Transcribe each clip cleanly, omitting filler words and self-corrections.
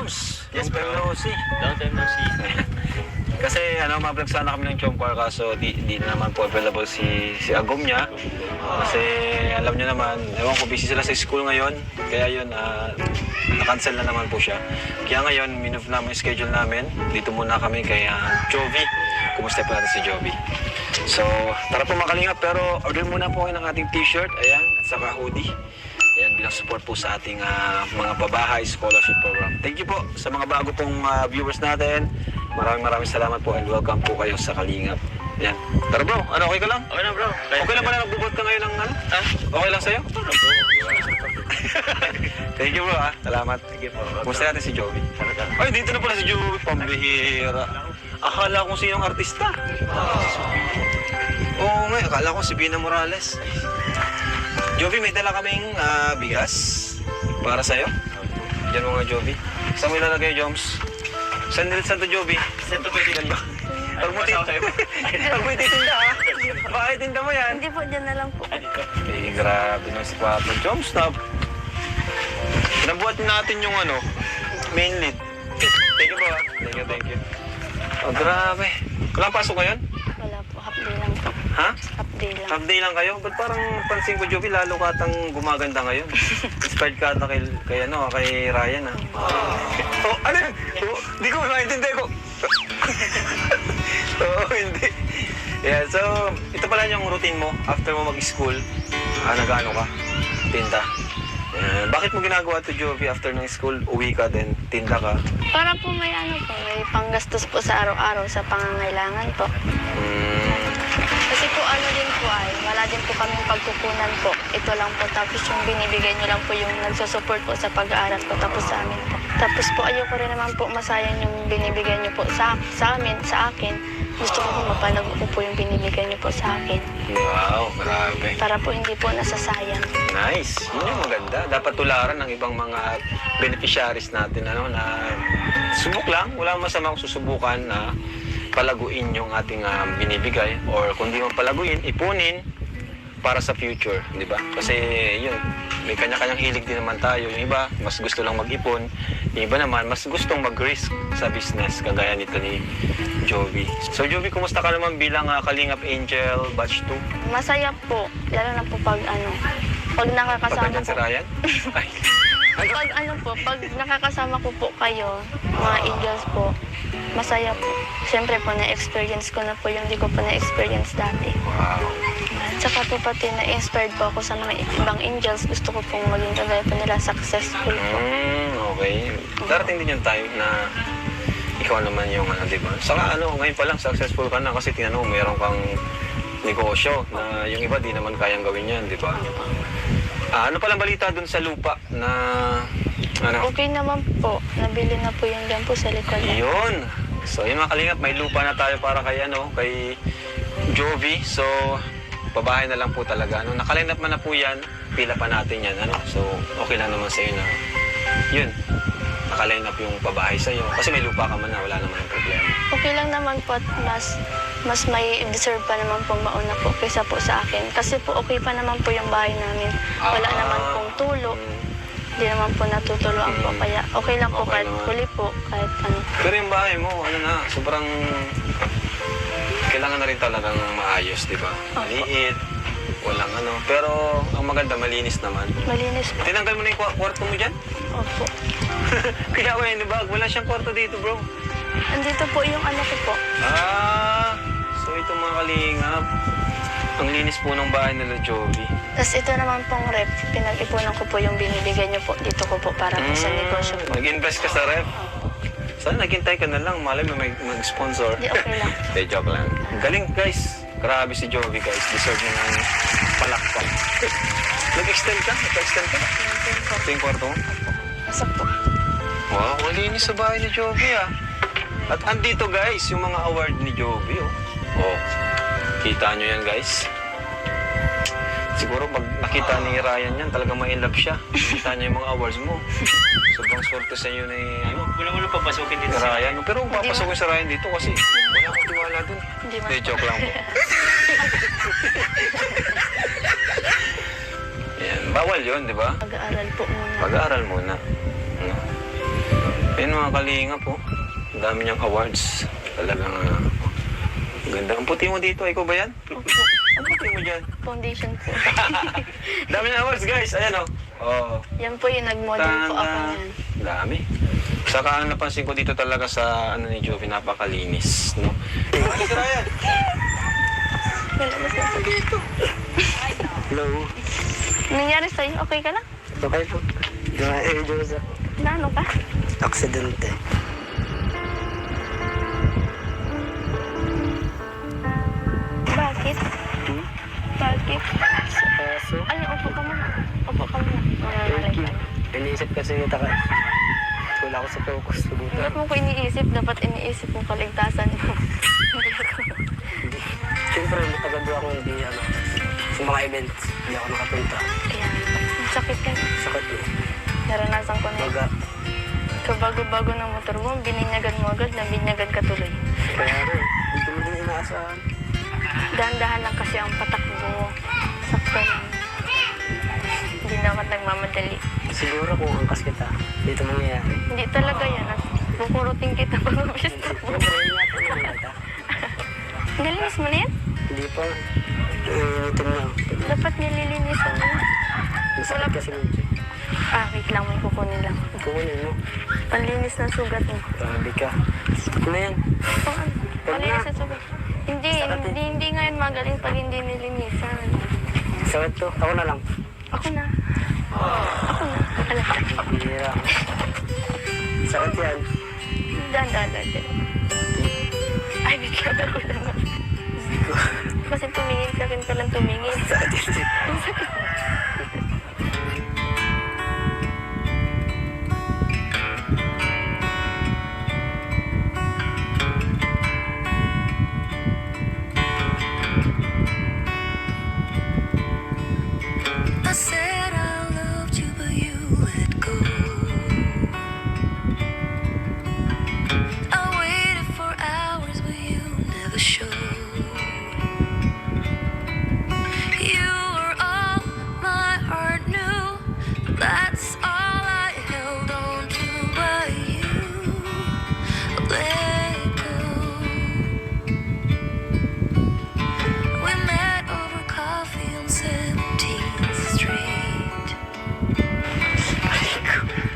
Joms. Yes, long time no see. Long time no see. Kasi ma-vlog sana kami ng Chomcar kaso di na naman po available si Agom niya. Kasi alam niyo naman, ewan ko, busy sila sa school ngayon. Kaya yun, na-cancel na naman po siya. Kaya ngayon, minove namin yung schedule namin. Dito muna kami kay Jovi. Kumusta po natin si Jovi? So, tara po mga kalingap. Pero order muna po kayo ng ating t-shirt. Ayan, at saka hoodie. Ayan, bilang support po sa ating mga pabahay scholarship program. Thank you po sa mga bago pong viewers natin. Maraming salamat po and welcome po kayo sa Kalingap. Yan. Tara bro, okay ka lang? Okay na bro. Okay lang ba na nagbubot ka ngayon ng Okay lang sa'yo? Thank you bro Salamat. Sige po. Kumusta natin si Jovi? Ay, dito na pala si Jovi. Pambihira. Akala ko sinong artista. Oo nga, akala ko si Bina Morales. Jovi, may dala kaming bigas para sa'yo. Diyan mga Jovi. Saan mo ilalagay, Joms? Saan to, Jovi? Saan to pwede ganyan? Pag mo ititinda baka itinda mo yan. Hindi po, dyan na lang po. Eh, grabe na si Papa Joms na. Pinabuhat natin yung main lead. Thank you po Thank you. Oh, grabe. Walang pasok ngayon? Wala po, half day lang po. Ha? Half day lang. Half day lang kayo? Ba't parang pansin ko, Jovi, lalo ka atang gumaganda ngayon? Inspired ka ata kay Ryan, Oh, ano yun? Di ko maintindihan ko. Hindi. Yeah, so, ito pala yung routine mo after mo mag-school. Nag-ano ka? Tinda. Bakit mo ginagawa to, Jovi, after ng school, uwi ka, then tinda ka? Para po may may panggastos po sa araw-araw sa pangangailangan po. Kasi po din po wala din po kaming pagkukunan po. Ito lang po, tapos yung binibigay nyo lang po yung nagsusupport po sa pag-aaral po, tapos sa amin po. Tapos po ayoko rin naman po masayang yung binibigay nyo po sa amin, sa akin. Gusto ko po mapanago ko po yung binibigay nyo po sa akin. Wow, grabe. Para po hindi po nasasayang. Nice. Yun yung maganda. Dapat tularan ng ibang mga beneficiaries natin na subok lang. Wala masama kung susubukan na palaguin yung ating binibigay or kung di man palaguin, ipunin para sa future, di ba? Kasi yun, may kanya-kanyang hilig din naman tayo. Yung iba, mas gusto lang mag-ipon. Yung iba naman, mas gustong mag-risk sa business, kagaya nito ni Jovi. So Jovi, kumusta ka naman bilang Kalingap Angel Batch 2? Masaya po, lalo na po pag nakakasama Pagkanyan si po. Ryan? Ay. Pag nakakasama ko po kayo, mga angels po, masaya po. Siyempre po, na-experience ko na po yung di ko po na-experience dati. Wow. Tsaka po pati na-inspired po ako sa mga ibang angels. Gusto ko pong maging kagaya po nila successful po. Okay. Darating din yung time na ikaw naman yung di ba? Saka ngayon pa lang successful ka na kasi tinanong meron kang negosyo na yung iba di naman kayang gawin yan, di ba? Ano palang balita dun sa lupa na Okay naman po. Nabili na po yung dyan po sa likod. Yun. So yun mga kalingap, may lupa na tayo para kay kay Jovi. So pabahay na lang po talaga. Nakaline up man na po yan, pila pa natin yan. So okay lang naman sa'yo na yun, nakaline up yung pabahay sa'yo. Kasi may lupa ka man na, wala naman yung problema. Okay lang naman po at mas may deserve pa naman pong mauna po kaysa po sa akin. Kasi po okay pa naman po yung bahay namin. Wala naman pong tulo. Hindi naman po natutuluan po. Kaya okay lang po Okay kahit naman. huli po. Kahit Pero yung bahay mo, sobrang kailangan na rin talagang maayos, di ba? Maliit, walang Pero ang maganda, malinis naman. Malinis po. Tinanggal mo na yung kwarto mo dyan? Opo. Kaya wala siyang kwarto dito, bro. Andito po yung ko po. So ito mga kalingap, ang linis po ng bahay nila Jovi. Tapos ito naman pong rep. Pinag-ipunan ko po yung binibigay niyo po. Dito ko po para po sa negosyo po. Nag-invest ka sa rep? Sana naghintay ka na lang, malay mo may mag-sponsor. Hindi, okay lang. Hindi, joke lang. Galing guys, grabe si Jovi guys. Deserve niya ng palakpak. Nag-extend ka? Nag-extend ka? Ito yung kwarto mo? Pasok po. Wow, malinis sa bahay ni Jovi At andito guys, yung mga award ni Jovi kita nyo yan guys. Siguro pag nakita ni Ryan yan, talagang ma-inlove siya. Nakita niya yung mga awards mo. Sobrang swerte sa inyo ni Wala papasukin dito ni Ryan. Pero kung papasukin si Ryan dito kasi wala akong tiwala dun. Hindi Joke lang po. Yan, bawal yun, di ba? Pag-aaral po muna. Pag-aaral muna. Ayun mga kalinga po. Ang dami niyang awards. Talagang ganda. Ang puti mo dito. Ikaw ba yan? Opo. Ang puti mo dyan. Foundation po. Dami niyang awards guys. Ayan o. Oh. Yan po yung nag-model po ako yan. Dami. Saka napansin ko dito talaga sa ano ni Joe, napakalinis. No? Ano si Ryan? Wala na siya. Hello. Nangyari sa'yo? Okay ka lang? Okay po. Medyo sa Naano ka? aksidente. Bakit? Bakit? Sa kaso, Ay, upo ka muna. Upo ka muna. Mananalay ka. iniisip kasi kita ka. Wala ko sa focus. Bakit mo ko iniisip? Dapat iniisip mo kaligtasan mo. Siyempre, matagal doon ako hindi, sa mga events. Hindi ako nakapunta. Kaya, sakit ka. Sakit mo. Naranasan ko na yun. Baga. Kabago-bago ng motor mo, bininyagan mo agad, nabinyagan ka tuloy. Kaya rin, hindi mo din inaasahan. Dahan-dahan lang kasi ang patak mo. Sakto lang. Hindi naman nagmamadali. Siguro kung angkas kita, dito mangyayari. Hindi talaga yan. At kukurutin kita pag mapista mo. Siyempre, ingatan mo kita. Nalinis mo na yan? Hindi pa. Nangingitim na. Dapat nililinisan mo. Masakit kasi medyo. Wait lang, may kukunin lang. Kukunin mo. Panlinis ng sugat mo. Grabe ka. Ano yan? Oh, ano? Panlinis ng sugat. Hindi ngayon magaling pag hindi nilinisan. Sakit to. Ako na lang. Ako na. Alam ka. Hira. Sakit yan. Dahan-dahan. Ay, bigla ako lang. Kasi tumingin sa akin ka lang tumingin. Sakit yan. Ang sakit. I said I loved you, but you let go. I waited for hours, but you never showed. You were all my heart knew. That's all I held on to, but you let go. We met over coffee on 17th Street.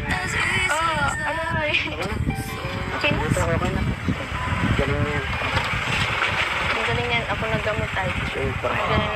As easy as that. Ay. Okay na? Ito, okay na. Galing yan. Ang galing yan. Ako naggamot ay. Siyempre. Ang galing